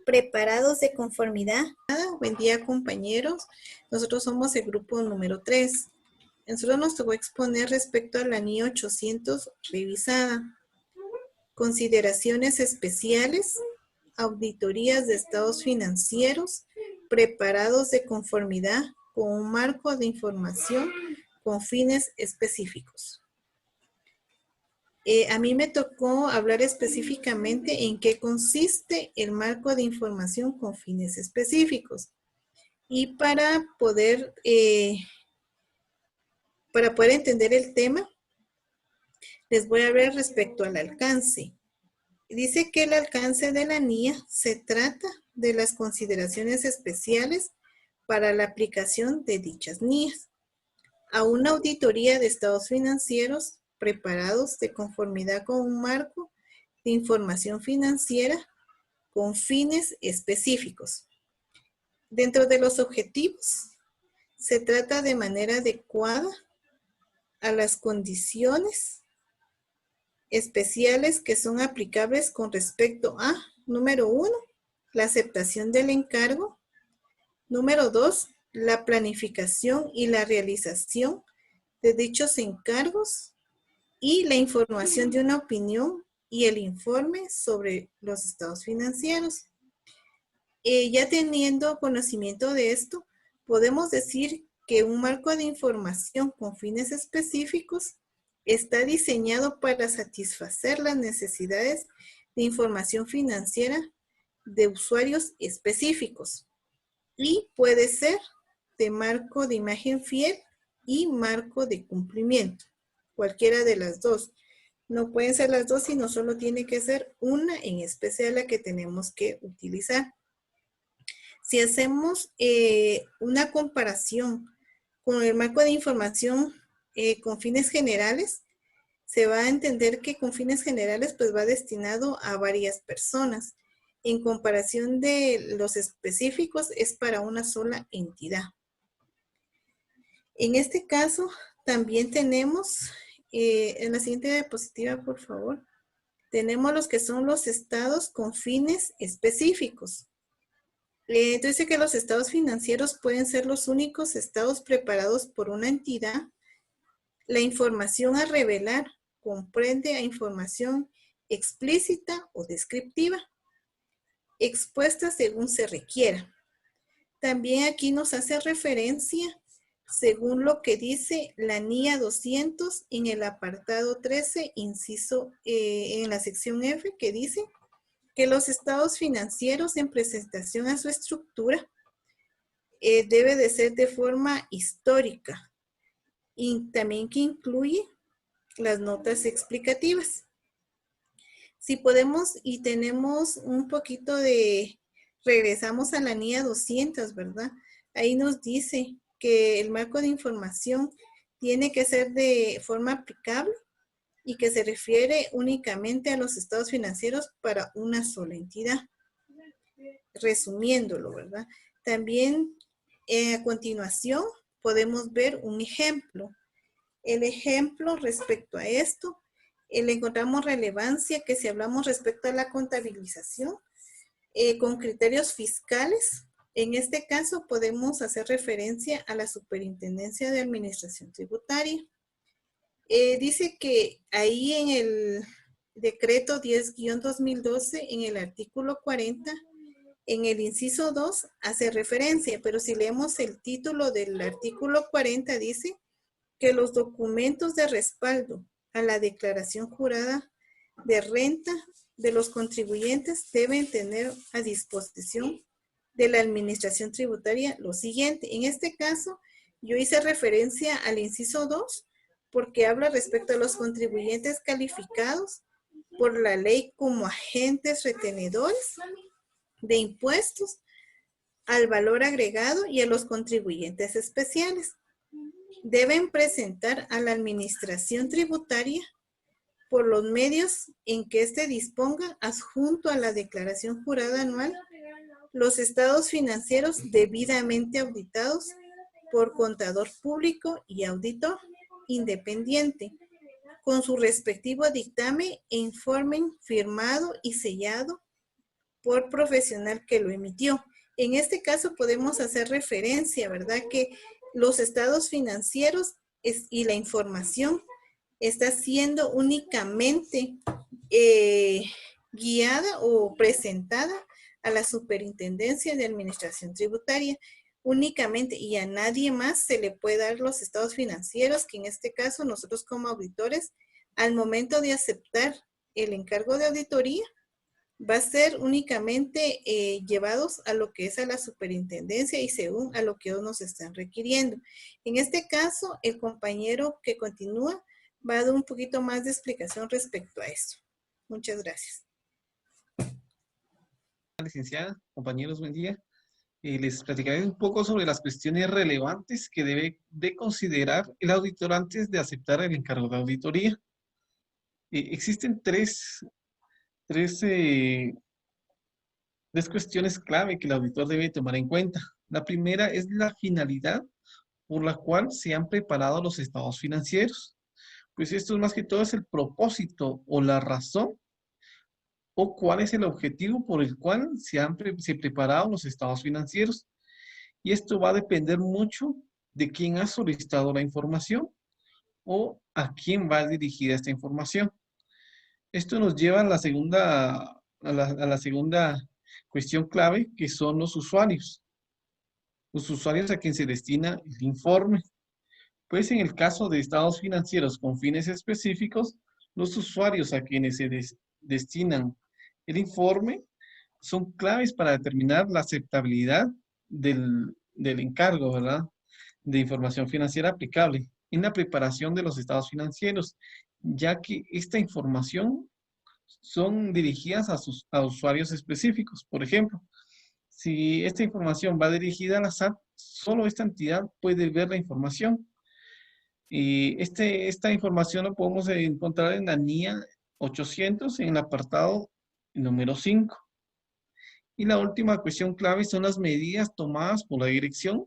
Preparados de conformidad. Buen día, compañeros. Nosotros somos el grupo número 3. Nosotros nos tocó exponer respecto a la NIE 800 revisada. Consideraciones especiales, auditorías de estados financieros, preparados de conformidad con un marco de información con fines específicos. A mí me tocó hablar específicamente en qué consiste el marco de información con fines específicos. Y para poder entender el tema, les voy a hablar respecto al alcance. Dice que el alcance de la NIE se trata de las consideraciones especiales para la aplicación de dichas NIEs a una auditoría de estados financieros preparados de conformidad con un marco de información financiera con fines específicos. Dentro de los objetivos, se trata de manera adecuada a las condiciones especiales que son aplicables con respecto a, número 1, la aceptación del encargo, número 2, la planificación y la realización de dichos encargos y la información de una opinión y el informe sobre los estados financieros. Ya teniendo conocimiento de esto, podemos decir que un marco de información con fines específicos está diseñado para satisfacer las necesidades de información financiera de usuarios específicos y puede ser de marco de imagen fiel y marco de cumplimiento, cualquiera de las dos. No pueden ser las dos, sino solo tiene que ser una en especial la que tenemos que utilizar. Si hacemos una comparación con el marco de información con fines generales, se va a entender que con fines generales pues va destinado a varias personas. En comparación de los específicos es para una sola entidad. En este caso también tenemos, en la siguiente diapositiva por favor, tenemos los que son los estados con fines específicos. Entonces dice que los estados financieros pueden ser los únicos estados preparados por una entidad. La información a revelar comprende a información explícita o descriptiva, expuesta según se requiera. También aquí nos hace referencia, según lo que dice la NIE 200 en el apartado 13, inciso, en la sección F, que dice que los estados financieros en presentación a su estructura debe de ser de forma histórica y también que incluye las notas explicativas. Si podemos y tenemos un poquito de, regresamos a la NIE 200, ¿verdad? Ahí nos dice que el marco de información tiene que ser de forma aplicable y que se refiere únicamente a los estados financieros para una sola entidad. Resumiéndolo, ¿verdad? También a continuación podemos ver un ejemplo. El ejemplo respecto a esto, le encontramos relevancia que si hablamos respecto a la contabilización con criterios fiscales, en este caso podemos hacer referencia a la Superintendencia de Administración Tributaria. Dice que ahí en el decreto 10-2012, en el artículo 40, en el inciso 2, hace referencia, pero si leemos el título del artículo 40, dice que los documentos de respaldo a la declaración jurada de renta de los contribuyentes deben tener a disposición de la administración tributaria lo siguiente. En este caso, yo hice referencia al inciso 2 porque habla respecto a los contribuyentes calificados por la ley como agentes retenedores de impuestos al valor agregado y a los contribuyentes especiales. Deben presentar a la administración tributaria por los medios en que éste disponga, adjunto a la declaración jurada anual, los estados financieros debidamente auditados por contador público y auditor independiente, con su respectivo dictamen e informe firmado y sellado por profesional que lo emitió. En este caso podemos hacer referencia, ¿verdad? Que los estados financieros y la información está siendo únicamente guiada o presentada a la Superintendencia de Administración Tributaria únicamente, y a nadie más se le puede dar los estados financieros, que en este caso nosotros como auditores, al momento de aceptar el encargo de auditoría, va a ser únicamente llevados a lo que es a la superintendencia y según a lo que ellos nos están requiriendo. En este caso, el compañero que continúa va a dar un poquito más de explicación respecto a esto. Muchas gracias. Licenciada, compañeros, buen día. Les platicaré un poco sobre las cuestiones relevantes que debe de considerar el auditor antes de aceptar el encargo de auditoría. Existen tres cuestiones clave que el auditor debe tomar en cuenta. La primera es la finalidad por la cual se han preparado los estados financieros. Pues esto más que todo es el propósito o la razón o cuál es el objetivo por el cual se prepararon los estados financieros. Y esto va a depender mucho de quién ha solicitado la información o a quién va dirigida esta información. Esto nos lleva a la segunda cuestión clave, que son los usuarios. Los usuarios a quien se destina el informe. Pues en el caso de estados financieros con fines específicos, los usuarios a quienes se destinan el informe son claves para determinar la aceptabilidad del encargo, ¿verdad? De información financiera aplicable en la preparación de los estados financieros, ya que esta información son dirigidas a usuarios específicos. Por ejemplo, si esta información va dirigida a la SAT, solo esta entidad puede ver la información. Y esta información la podemos encontrar en la NIA 800 en el apartado número 5. Y la última cuestión clave son las medidas tomadas por la dirección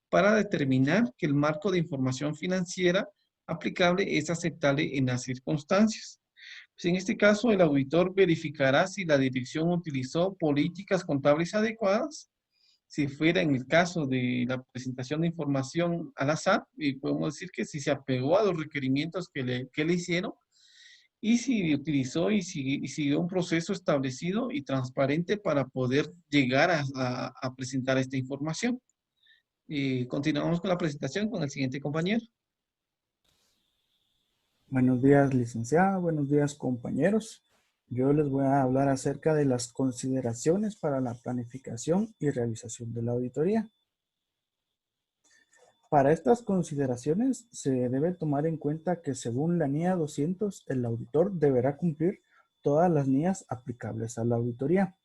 para determinar que el marco de información financiera aplicable es aceptable en las circunstancias. Pues en este caso, el auditor verificará si la dirección utilizó políticas contables adecuadas. Si fuera en el caso de la presentación de información a la SAT, podemos decir que si se apegó a los requerimientos que le hicieron, y si utilizó y siguió un proceso establecido y transparente para poder llegar a presentar esta información. Continuamos con la presentación con el siguiente compañero. Buenos días, licenciada. Buenos días, compañeros. Yo les voy a hablar acerca de las consideraciones para la planificación y realización de la auditoría. Para estas consideraciones se debe tomar en cuenta que según la NIA 200, el auditor deberá cumplir todas las NIAs aplicables a la auditoría.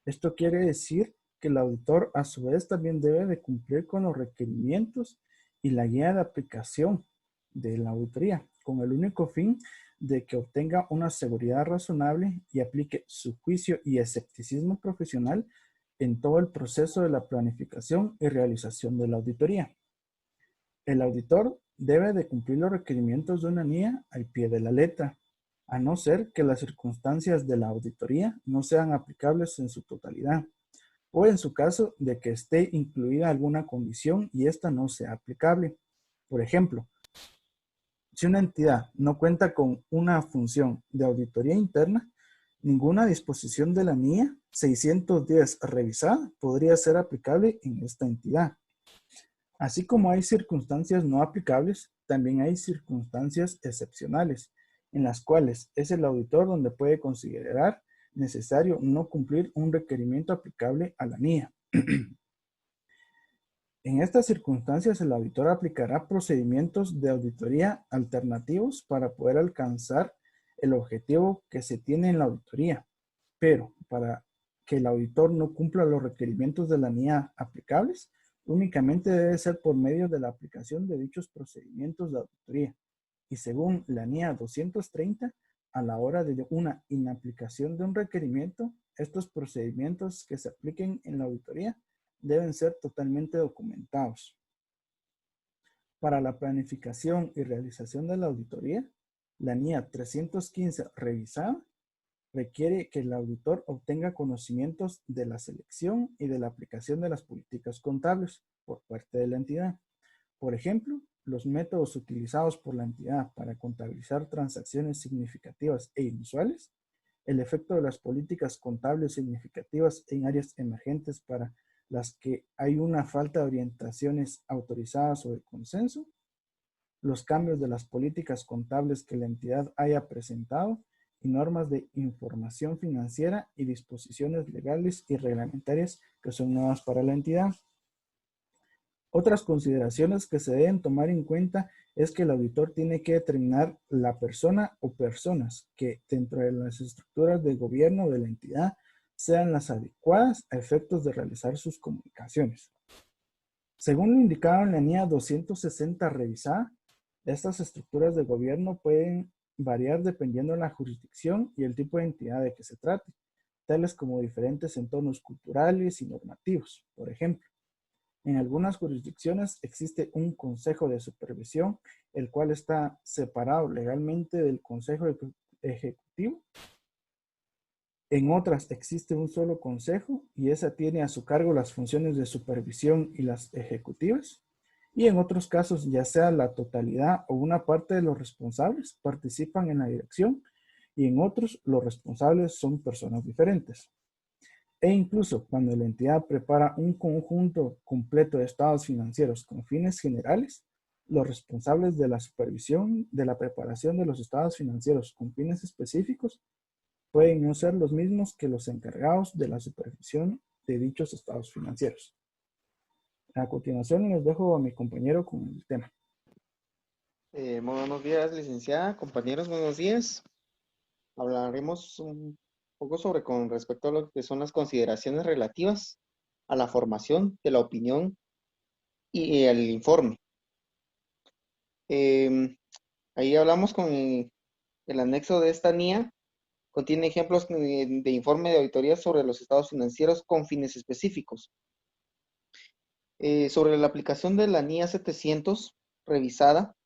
Esto quiere decir que el auditor a su vez también debe de cumplir con los requerimientos y la guía de aplicación de la auditoría, con el único fin de que obtenga una seguridad razonable y aplique su juicio y escepticismo profesional en todo el proceso de la planificación y realización de la auditoría. El auditor debe de cumplir los requerimientos de una NIA al pie de la letra, a no ser que las circunstancias de la auditoría no sean aplicables en su totalidad, o en su caso de que esté incluida alguna condición y esta no sea aplicable. Por ejemplo, si una entidad no cuenta con una función de auditoría interna, ninguna disposición de la NIA 610 revisada podría ser aplicable en esta entidad. Así como hay circunstancias no aplicables, también hay circunstancias excepcionales, en las cuales es el auditor donde puede considerar necesario no cumplir un requerimiento aplicable a la NIA. En estas circunstancias, el auditor aplicará procedimientos de auditoría alternativos para poder alcanzar el objetivo que se tiene en la auditoría. Pero para que el auditor no cumpla los requerimientos de la NIA aplicables, únicamente debe ser por medio de la aplicación de dichos procedimientos de auditoría. Y según la NIA 230, a la hora de una inaplicación de un requerimiento, estos procedimientos que se apliquen en la auditoría deben ser totalmente documentados. Para la planificación y realización de la auditoría, la NIA 315 revisada requiere que el auditor obtenga conocimientos de la selección y de la aplicación de las políticas contables por parte de la entidad. Por ejemplo, los métodos utilizados por la entidad para contabilizar transacciones significativas e inusuales, el efecto de las políticas contables significativas en áreas emergentes para las que hay una falta de orientaciones autorizadas o de consenso, los cambios de las políticas contables que la entidad haya presentado y normas de información financiera y disposiciones legales y reglamentarias que son nuevas para la entidad. Otras consideraciones que se deben tomar en cuenta es que el auditor tiene que determinar la persona o personas que dentro de las estructuras de gobierno de la entidad sean las adecuadas a efectos de realizar sus comunicaciones. Según lo indicado en la NIA 260 revisada, estas estructuras de gobierno pueden variar dependiendo de la jurisdicción y el tipo de entidad de que se trate, tales como diferentes entornos culturales y normativos. Por ejemplo, en algunas jurisdicciones existe un consejo de supervisión, el cual está separado legalmente del consejo ejecutivo. En otras existe un solo consejo y esa tiene a su cargo las funciones de supervisión y las ejecutivas. Y en otros casos, ya sea la totalidad o una parte de los responsables participan en la dirección y en otros los responsables son personas diferentes. E incluso cuando la entidad prepara un conjunto completo de estados financieros con fines generales, los responsables de la supervisión de la preparación de los estados financieros con fines específicos pueden no ser los mismos que los encargados de la supervisión de dichos estados financieros. A continuación les dejo a mi compañero con el tema. Muy buenos días, licenciada, compañeros, buenos días. Hablaremos un poco sobre con respecto a lo que son las consideraciones relativas a la formación de la opinión y el informe. Ahí hablamos con el anexo de esta NIA, contiene ejemplos de informe de auditoría sobre los estados financieros con fines específicos. Sobre la aplicación de la NIA 700 revisada,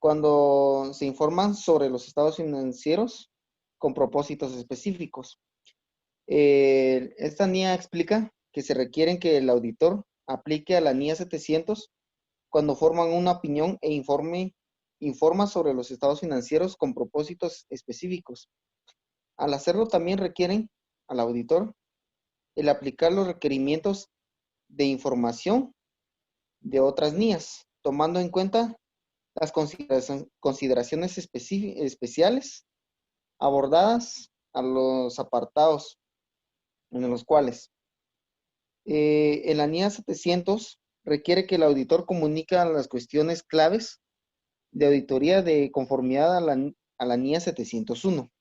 cuando se informan sobre los estados financieros con propósitos específicos. Esta NIA explica que se requieren que el auditor aplique a la NIA 700 cuando forman una opinión e informa sobre los estados financieros con propósitos específicos. Al hacerlo también requieren al auditor el aplicar los requerimientos de información de otras NIAs, tomando en cuenta las consideraciones especiales abordadas a los apartados en los cuales en la NIA 700 requiere que el auditor comunique las cuestiones claves de auditoría de conformidad a la NIA 701.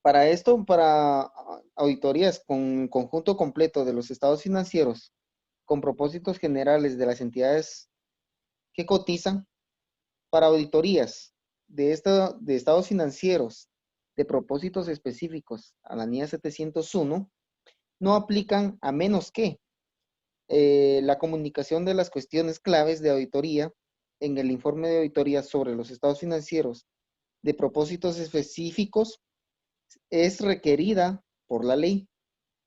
Para esto, para auditorías con conjunto completo de los estados financieros con propósitos generales de las entidades que cotizan, para auditorías de estados financieros de propósitos específicos a la NIA 701, no aplican a menos que la comunicación de las cuestiones claves de auditoría en el informe de auditoría sobre los estados financieros de propósitos específicos es requerida por la ley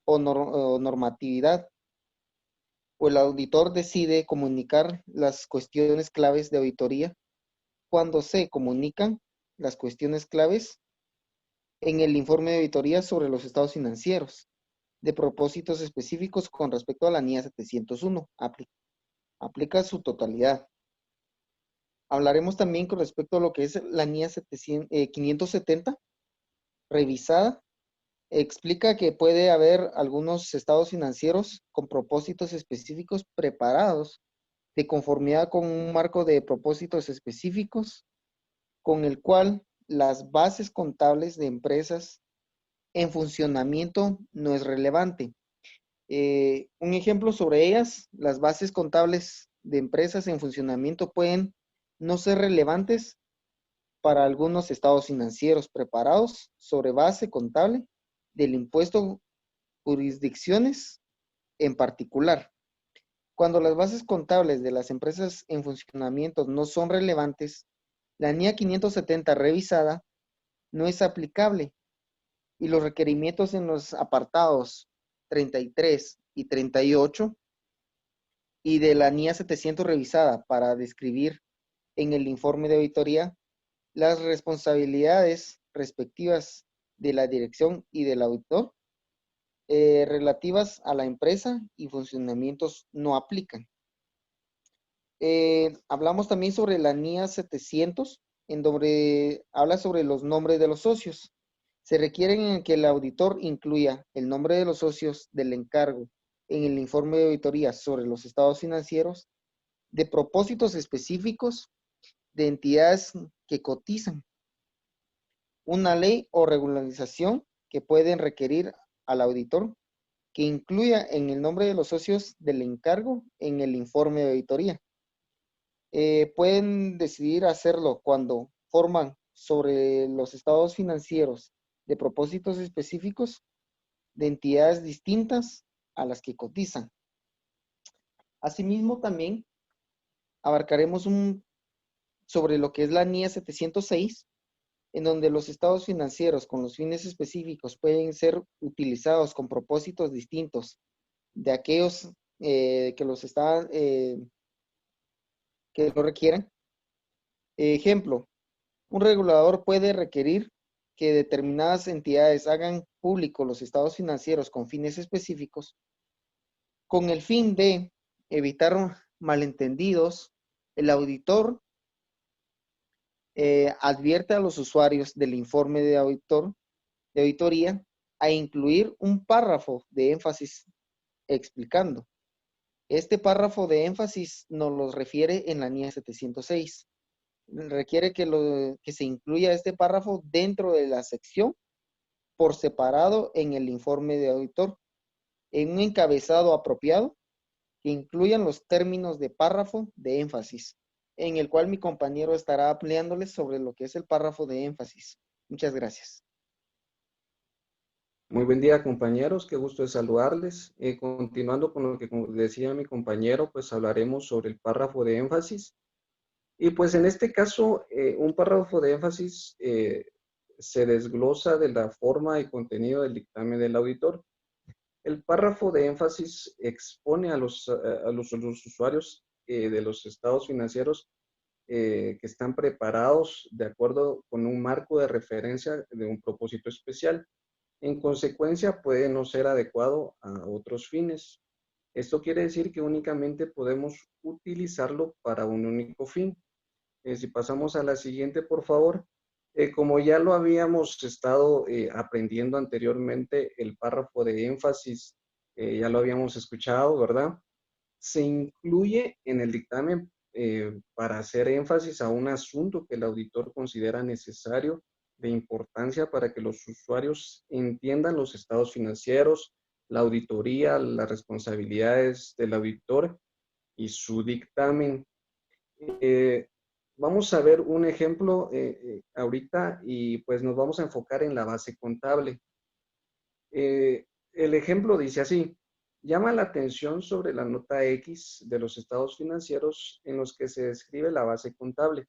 o normatividad, o el auditor decide comunicar las cuestiones claves de auditoría cuando se comunican las cuestiones claves en el informe de auditoría sobre los estados financieros de propósitos específicos con respecto a la NIA 701. Aplica su totalidad. Hablaremos también con respecto a lo que es la NIA 570 revisada. Explica que puede haber algunos estados financieros con propósitos específicos preparados de conformidad con un marco de propósitos específicos con el cual las bases contables de empresas en funcionamiento no es relevante. Un ejemplo sobre ellas, las bases contables de empresas en funcionamiento pueden no ser relevantes para algunos estados financieros preparados sobre base contable del impuesto jurisdicciones en particular. Cuando las bases contables de las empresas en funcionamiento no son relevantes, la NIA 570 revisada no es aplicable y los requerimientos en los apartados 33 y 38 y de la NIA 700 revisada para describir en el informe de auditoría las responsabilidades respectivas de la dirección y del auditor relativas a la empresa y funcionamientos no aplican. Hablamos también sobre la NIA 700, en donde habla sobre los nombres de los socios. Se requiere que el auditor incluya el nombre de los socios del encargo en el informe de auditoría sobre los estados financieros, de propósitos específicos, de entidades que cotizan, una ley o regularización que pueden requerir al auditor que incluya en el nombre de los socios del encargo en el informe de auditoría. Pueden decidir hacerlo cuando forman sobre los estados financieros de propósitos específicos de entidades distintas a las que cotizan. Asimismo, también abarcaremos sobre lo que es la NIA 706, en donde los estados financieros con los fines específicos pueden ser utilizados con propósitos distintos de aquellos que lo requieran. Ejemplo, un regulador puede requerir que determinadas entidades hagan público los estados financieros con fines específicos con el fin de evitar malentendidos. El auditor advierte a los usuarios del informe de auditoría a incluir un párrafo de énfasis explicando. Este párrafo de énfasis nos lo refiere en la NIA 706. Requiere que se incluya este párrafo dentro de la sección por separado en el informe de auditor, en un encabezado apropiado que incluyan los términos de párrafo de énfasis, en el cual mi compañero estará ampliándoles sobre lo que es el párrafo de énfasis. Muchas gracias. Muy buen día, compañeros, qué gusto de saludarles. Continuando con lo que decía mi compañero, pues hablaremos sobre el párrafo de énfasis. Y pues en este caso, un párrafo de énfasis se desglosa de la forma y contenido del dictamen del auditor. El párrafo de énfasis expone a los usuarios de los estados financieros que están preparados de acuerdo con un marco de referencia de un propósito especial. En consecuencia, puede no ser adecuado a otros fines. Esto quiere decir que únicamente podemos utilizarlo para un único fin. Si pasamos a la siguiente, por favor. Como ya lo habíamos estado aprendiendo anteriormente, el párrafo de énfasis, ya lo habíamos escuchado, ¿verdad? Se incluye en el dictamen para hacer énfasis a un asunto que el auditor considera necesario, de importancia para que los usuarios entiendan los estados financieros, la auditoría, las responsabilidades del auditor y su dictamen. Vamos a ver un ejemplo ahorita y pues nos vamos a enfocar en la base contable. El ejemplo dice así: llama la atención sobre la nota X de los estados financieros en los que se describe la base contable.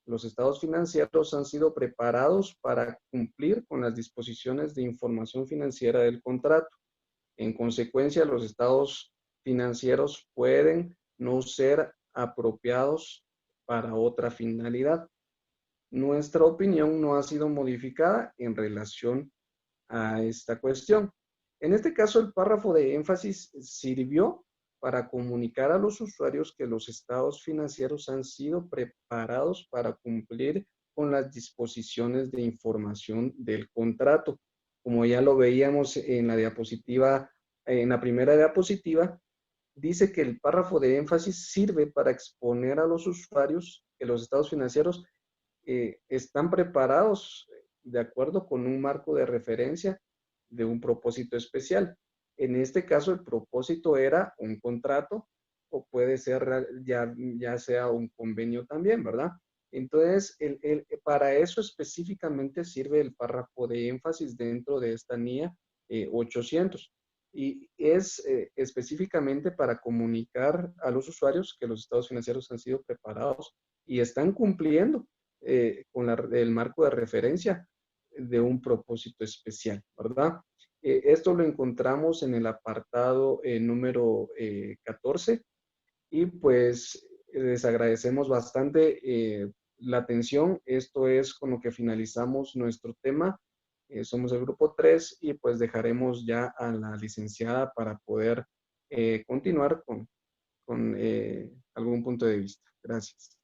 Los estados financieros han sido preparados para cumplir con las disposiciones de información financiera del contrato. En consecuencia, los estados financieros pueden no ser apropiados para otra finalidad. Nuestra opinión no ha sido modificada en relación a esta cuestión. En este caso, el párrafo de énfasis sirvió para comunicar a los usuarios que los estados financieros han sido preparados para cumplir con las disposiciones de información del contrato. Como ya lo veíamos en la diapositiva, en la primera diapositiva, dice que el párrafo de énfasis sirve para exponer a los usuarios que los estados financieros están preparados de acuerdo con un marco de referencia de un propósito especial. En este caso, el propósito era un contrato o puede ser ya sea un convenio también, ¿verdad? Entonces, para eso específicamente sirve el párrafo de énfasis dentro de esta NIA 800. Y es específicamente para comunicar a los usuarios que los estados financieros han sido preparados y están cumpliendo con el marco de referencia de un propósito especial, ¿verdad? Esto lo encontramos en el apartado número 14 y pues les agradecemos bastante la atención. Esto es con lo que finalizamos nuestro tema. Somos el grupo 3 y pues dejaremos ya a la licenciada para poder continuar con algún punto de vista. Gracias.